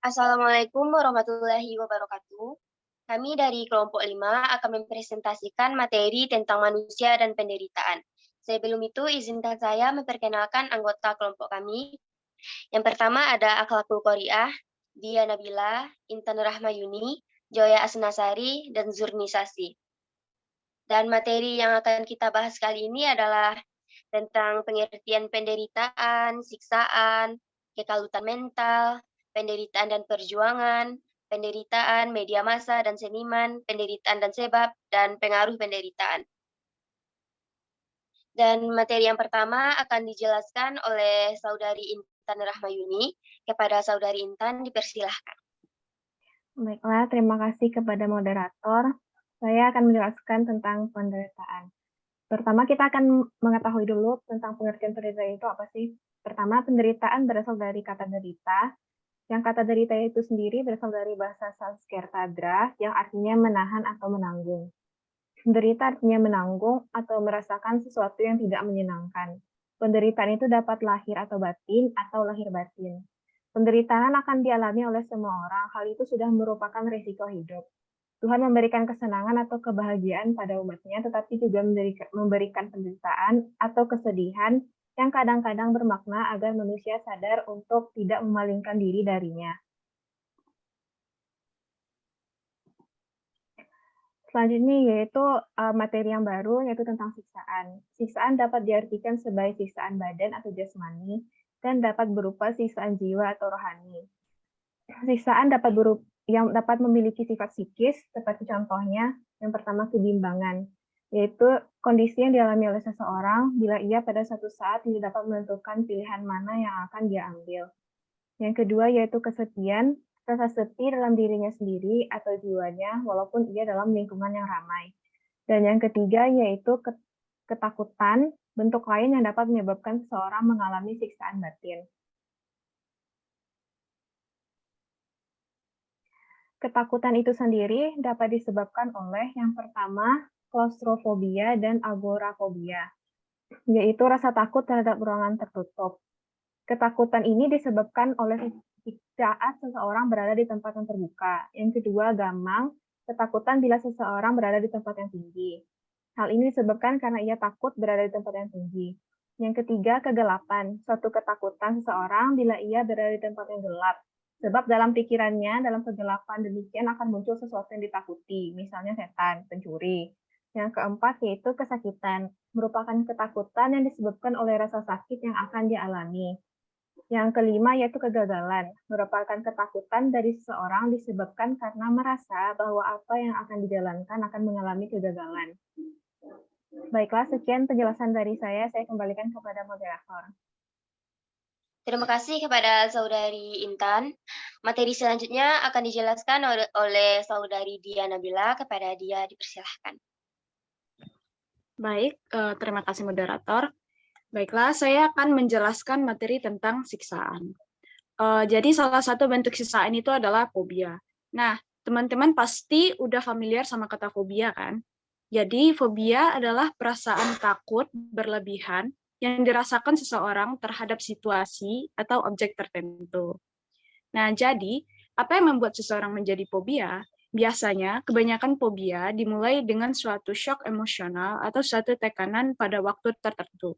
Assalamualaikum warahmatullahi wabarakatuh. Kami dari kelompok 5 akan mempresentasikan materi tentang manusia dan penderitaan. Sebelum itu, izinkan saya memperkenalkan anggota kelompok kami. Yang pertama ada Akhlakul Qoriah, Dia Nabila, Intan Rahmayuni, Joya Asnasari, dan Zurnisasi. Dan materi yang akan kita bahas kali ini adalah tentang pengertian penderitaan, siksaan, kekalutan mental, penderitaan dan perjuangan, penderitaan, media massa dan seniman, penderitaan dan sebab, dan pengaruh penderitaan. Dan materi yang pertama akan dijelaskan oleh Saudari Intan Rahmayuni. Kepada Saudari Intan, dipersilahkan. Baiklah, terima kasih kepada moderator. Saya akan menjelaskan tentang penderitaan. Pertama, kita akan mengetahui dulu tentang pengertian penderitaan itu apa sih. Pertama, penderitaan berasal dari kata derita. Yang kata derita itu sendiri berasal dari bahasa Sanskerta dra, yang artinya menahan atau menanggung. Menderita artinya menanggung atau merasakan sesuatu yang tidak menyenangkan. Penderitaan itu dapat lahir atau batin atau lahir batin. Penderitaan akan dialami oleh semua orang, hal itu sudah merupakan risiko hidup. Tuhan memberikan kesenangan atau kebahagiaan pada umatnya, tetapi juga memberikan penderitaan atau kesedihan yang kadang-kadang bermakna agar manusia sadar untuk tidak memalingkan diri darinya. Selanjutnya yaitu materi yang baru, yaitu tentang siksaan. Siksaan dapat diartikan sebagai siksaan badan atau jasmani, dan dapat berupa siksaan jiwa atau rohani. Siksaan yang dapat memiliki sifat psikis, seperti contohnya, yang pertama kebimbangan, yaitu kondisi yang dialami oleh seseorang bila ia pada suatu saat tidak dapat menentukan pilihan mana yang akan dia ambil. Yang kedua yaitu kesepian, rasa sepi dalam dirinya sendiri atau jiwanya, walaupun ia dalam lingkungan yang ramai. Dan yang ketiga yaitu ketakutan, bentuk lain yang dapat menyebabkan seseorang mengalami siksaan batin. Ketakutan itu sendiri dapat disebabkan oleh yang pertama, klaustrofobia dan agorafobia, yaitu rasa takut terhadap ruangan tertutup. Ketakutan ini disebabkan oleh saat seseorang berada di tempat yang terbuka. Yang kedua, gamang, ketakutan bila seseorang berada di tempat yang tinggi. Hal ini disebabkan karena ia takut berada di tempat yang tinggi. Yang ketiga, kegelapan, suatu ketakutan seseorang bila ia berada di tempat yang gelap. Sebab dalam pikirannya, dalam kegelapan demikian akan muncul sesuatu yang ditakuti, misalnya setan, pencuri. Yang keempat yaitu kesakitan, merupakan ketakutan yang disebabkan oleh rasa sakit yang akan dialami. Yang kelima yaitu kegagalan, merupakan ketakutan dari seseorang disebabkan karena merasa bahwa apa yang akan dijalankan akan mengalami kegagalan. Baiklah, sekian penjelasan dari saya kembalikan kepada moderator. Terima kasih kepada Saudari Intan. Materi selanjutnya akan dijelaskan oleh Saudari Dia Nabila. Kepada Dia, dipersilahkan. Baik, terima kasih moderator. Baiklah, saya akan menjelaskan materi tentang siksaan. Jadi salah satu bentuk siksaan itu adalah fobia. Nah, teman-teman pasti udah familiar sama kata fobia kan? Jadi fobia adalah perasaan takut berlebihan yang dirasakan seseorang terhadap situasi atau objek tertentu. Nah, jadi apa yang membuat seseorang menjadi fobia? Biasanya, kebanyakan fobia dimulai dengan suatu shock emosional atau suatu tekanan pada waktu tertentu.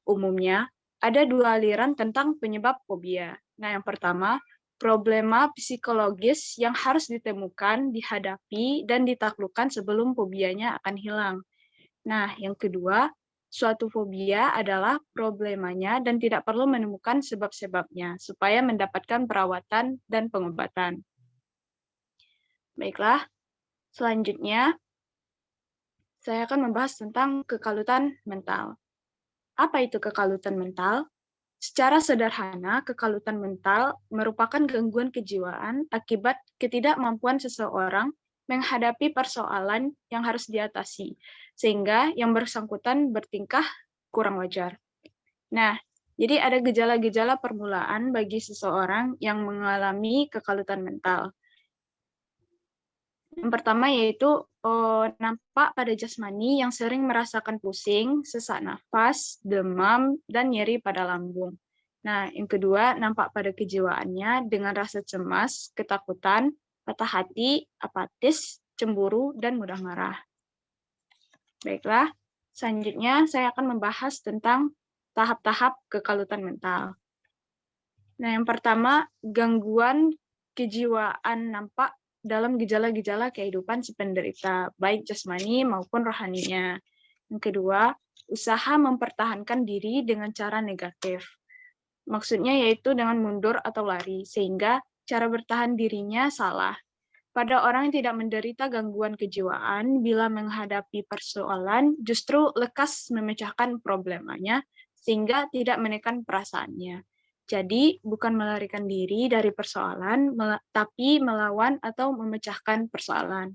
Umumnya, ada dua aliran tentang penyebab fobia. Nah, yang pertama, problema psikologis yang harus ditemukan, dihadapi, dan ditaklukkan sebelum fobianya akan hilang. Nah, yang kedua, suatu fobia adalah problemanya dan tidak perlu menemukan sebab-sebabnya supaya mendapatkan perawatan dan pengobatan. Baiklah, selanjutnya saya akan membahas tentang kekalutan mental. Apa itu kekalutan mental? Secara sederhana, kekalutan mental merupakan gangguan kejiwaan akibat ketidakmampuan seseorang menghadapi persoalan yang harus diatasi, sehingga yang bersangkutan bertingkah kurang wajar. Nah, jadi ada gejala-gejala permulaan bagi seseorang yang mengalami kekalutan mental. Yang pertama yaitu nampak pada jasmani yang sering merasakan pusing, sesak nafas, demam, dan nyeri pada lambung. Nah, yang kedua, nampak pada kejiwaannya dengan rasa cemas, ketakutan, patah hati, apatis, cemburu, dan mudah marah. Baiklah, selanjutnya saya akan membahas tentang tahap-tahap kekalutan mental. Nah, yang pertama, gangguan kejiwaan nampak dalam gejala-gejala kehidupan si penderita, baik jasmani maupun rohaninya. Yang kedua, usaha mempertahankan diri dengan cara negatif. Maksudnya yaitu dengan mundur atau lari, sehingga cara bertahan dirinya salah. Pada orang yang tidak menderita gangguan kejiwaan, bila menghadapi persoalan, justru lekas memecahkan problemanya, sehingga tidak menekan perasaannya. Jadi, bukan melarikan diri dari persoalan, tapi melawan atau memecahkan persoalan.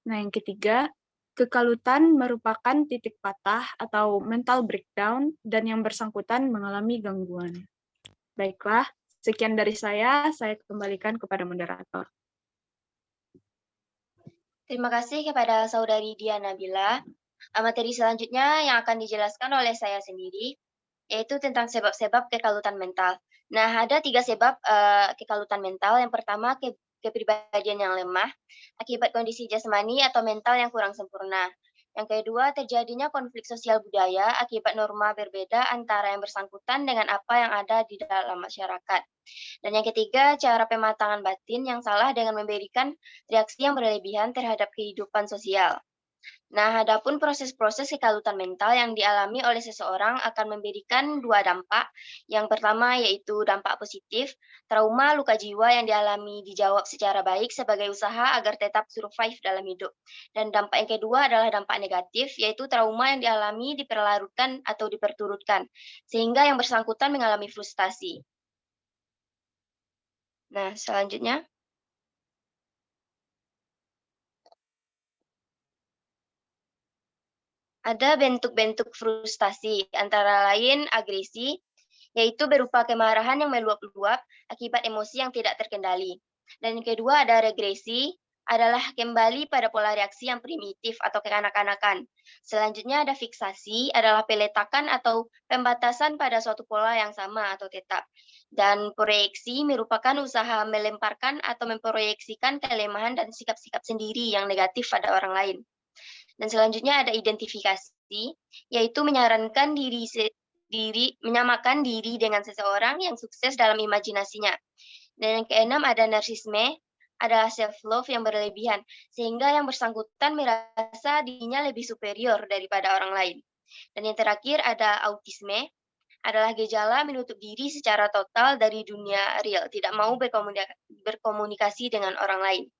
Nah, yang ketiga, kekalutan merupakan titik patah atau mental breakdown, dan yang bersangkutan mengalami gangguan. Baiklah, sekian dari saya kembalikan kepada moderator. Terima kasih kepada Saudari Diana Nabila. Materi selanjutnya yang akan dijelaskan oleh saya sendiri, yaitu tentang sebab-sebab kekalutan mental. Nah, ada 3 sebab kekalutan mental. Yang pertama, kepribadian yang lemah, akibat kondisi jasmani atau mental yang kurang sempurna. Yang kedua, terjadinya konflik sosial budaya akibat norma berbeda antara yang bersangkutan dengan apa yang ada di dalam masyarakat. Dan yang ketiga, cara pematangan batin yang salah dengan memberikan reaksi yang berlebihan terhadap kehidupan sosial. Nah, adapun proses-proses kekalutan mental yang dialami oleh seseorang akan memberikan 2 dampak. Yang pertama yaitu dampak positif, trauma luka jiwa yang dialami dijawab secara baik sebagai usaha agar tetap survive dalam hidup. Dan dampak yang kedua adalah dampak negatif, yaitu trauma yang dialami diperlarutkan atau diperturutkan, sehingga yang bersangkutan mengalami frustasi. Nah, selanjutnya. Ada bentuk-bentuk frustasi, antara lain agresi, yaitu berupa kemarahan yang meluap-luap akibat emosi yang tidak terkendali. Dan yang kedua ada regresi, adalah kembali pada pola reaksi yang primitif atau kekanak-kanakan. Selanjutnya ada fiksasi, adalah peletakan atau pembatasan pada suatu pola yang sama atau tetap. Dan proyeksi merupakan usaha melemparkan atau memproyeksikan kelemahan dan sikap-sikap sendiri yang negatif pada orang lain. Dan selanjutnya ada identifikasi, yaitu menyarankan menyamakan diri dengan seseorang yang sukses dalam imajinasinya. Dan yang keenam ada narsisme, adalah self-love yang berlebihan, sehingga yang bersangkutan merasa dirinya lebih superior daripada orang lain. Dan yang terakhir ada autisme, adalah gejala menutup diri secara total dari dunia real, tidak mau berkomunikasi dengan orang lain.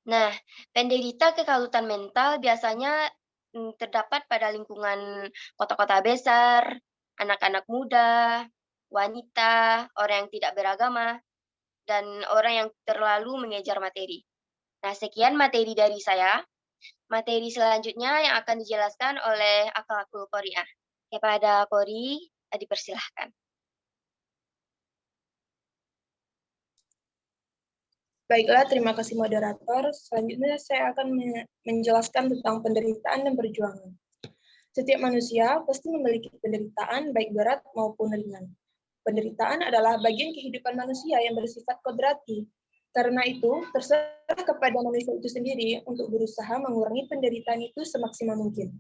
Nah, penderita kekalutan mental biasanya terdapat pada lingkungan kota-kota besar, anak-anak muda, wanita, orang yang tidak beragama, dan orang yang terlalu mengejar materi. Nah, sekian materi dari saya. Materi selanjutnya yang akan dijelaskan oleh Akhlakul Qori'ah. Kepada Qori, dipersilahkan. Baiklah, terima kasih moderator. Selanjutnya saya akan menjelaskan tentang penderitaan dan perjuangan. Setiap manusia pasti memiliki penderitaan baik berat maupun ringan. Penderitaan adalah bagian kehidupan manusia yang bersifat kodrati. Karena itu, terserah kepada manusia itu sendiri untuk berusaha mengurangi penderitaan itu semaksimal mungkin.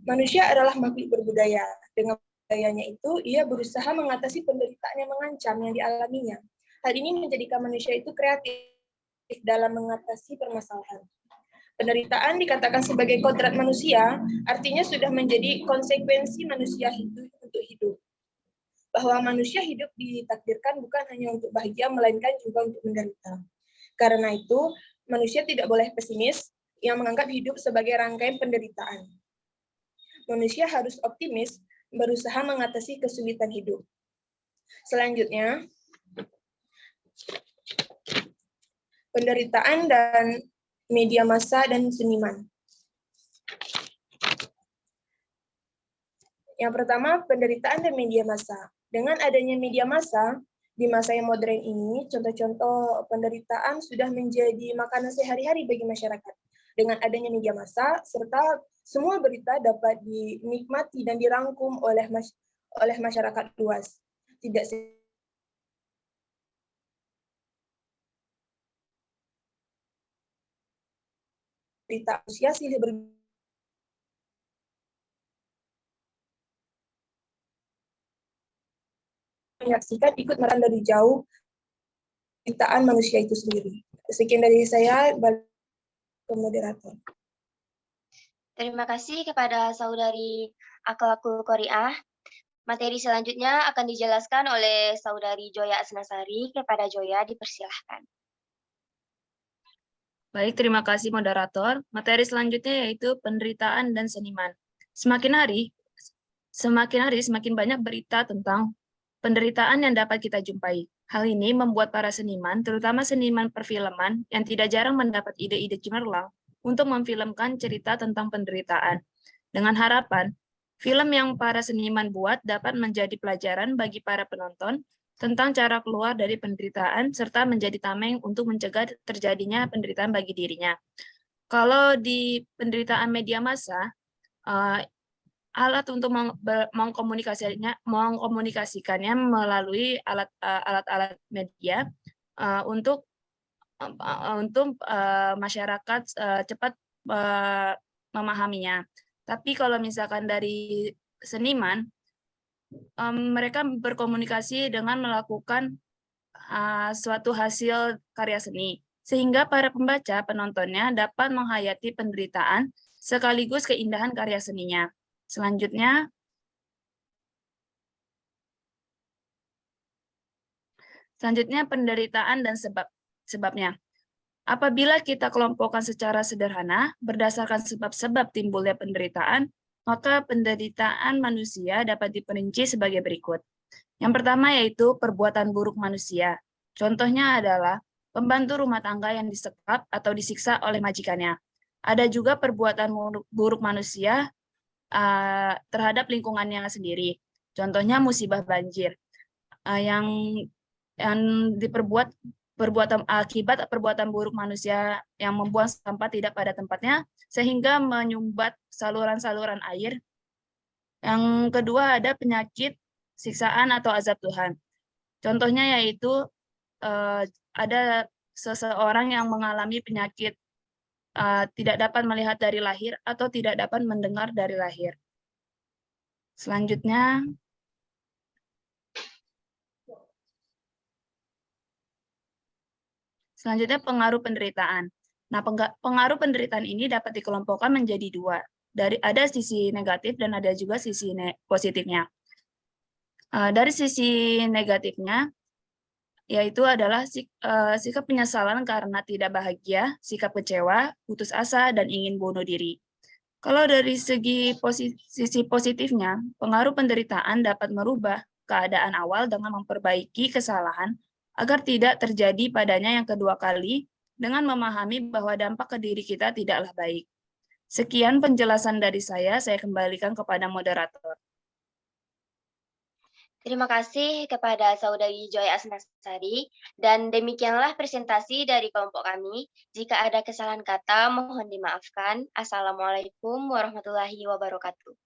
Manusia adalah makhluk berbudaya. Dengan budayanya itu, ia berusaha mengatasi penderitaan yang mengancam yang dialaminya. Hal ini menjadikan manusia itu kreatif dalam mengatasi permasalahan. Penderitaan dikatakan sebagai kodrat manusia, artinya sudah menjadi konsekuensi manusia hidup untuk hidup. Bahwa manusia hidup ditakdirkan bukan hanya untuk bahagia, melainkan juga untuk menderita. Karena itu, manusia tidak boleh pesimis yang menganggap hidup sebagai rangkaian penderitaan. Manusia harus optimis, berusaha mengatasi kesulitan hidup. Selanjutnya, penderitaan dan media massa dan seniman. Yang pertama, penderitaan dan media massa. Dengan adanya media massa, di masa yang modern ini, contoh-contoh penderitaan sudah menjadi makanan sehari-hari bagi masyarakat. Dengan adanya media massa, serta Semua berita dapat dinikmati dan dirangkum oleh masyarakat luas. Tidak berita usia silih menyaksikan ikut meran dari jauh ciptaan manusia itu sendiri. Sekian dari saya, balik ke moderator. Terima kasih kepada saudari Akhlakul Qori'ah. Materi selanjutnya akan dijelaskan oleh saudari Joya Asnasari. Kepada Joya, dipersilahkan. Baik, terima kasih moderator. Materi selanjutnya yaitu penderitaan dan seniman. Semakin hari semakin banyak berita tentang penderitaan yang dapat kita jumpai. Hal ini membuat para seniman, terutama seniman perfilman, yang tidak jarang mendapat ide-ide cemerlang untuk memfilmkan cerita tentang penderitaan. Dengan harapan, film yang para seniman buat dapat menjadi pelajaran bagi para penonton tentang cara keluar dari penderitaan, serta menjadi tameng untuk mencegah terjadinya penderitaan bagi dirinya. Kalau di penderitaan media massa, alat untuk mengkomunikasikannya melalui alat-alat media untuk masyarakat cepat memahaminya. Tapi kalau misalkan dari seniman, mereka berkomunikasi dengan melakukan suatu hasil karya seni, sehingga para pembaca, penontonnya dapat menghayati penderitaan sekaligus keindahan karya seninya. Selanjutnya, penderitaan dan sebabnya. Apabila kita kelompokkan secara sederhana, berdasarkan sebab-sebab timbulnya penderitaan, maka penderitaan manusia dapat diperinci sebagai berikut. Yang pertama yaitu perbuatan buruk manusia. Contohnya adalah pembantu rumah tangga yang disekap atau disiksa oleh majikannya. Ada juga perbuatan buruk manusia terhadap lingkungannya sendiri. Contohnya musibah banjir yang diperbuat akibat perbuatan buruk manusia yang membuang sampah tidak pada tempatnya sehingga menyumbat saluran-saluran air. Yang kedua ada penyakit, siksaan atau azab Tuhan. Contohnya yaitu ada seseorang yang mengalami penyakit tidak dapat melihat dari lahir atau tidak dapat mendengar dari lahir. Selanjutnya, pengaruh penderitaan. Nah, pengaruh penderitaan ini dapat dikelompokkan menjadi dua. Ada sisi negatif dan ada juga sisi positifnya. Dari sisi negatifnya, yaitu adalah sikap penyesalan karena tidak bahagia, sikap kecewa, putus asa, dan ingin bunuh diri. Kalau dari sisi positifnya, pengaruh penderitaan dapat merubah keadaan awal dengan memperbaiki kesalahan agar tidak terjadi padanya yang kedua kali dengan memahami bahwa dampak ke diri kita tidaklah baik. Sekian penjelasan dari saya kembalikan kepada moderator. Terima kasih kepada saudari Joy Asnasari, dan demikianlah presentasi dari kelompok kami. Jika ada kesalahan kata, mohon dimaafkan. Assalamualaikum warahmatullahi wabarakatuh.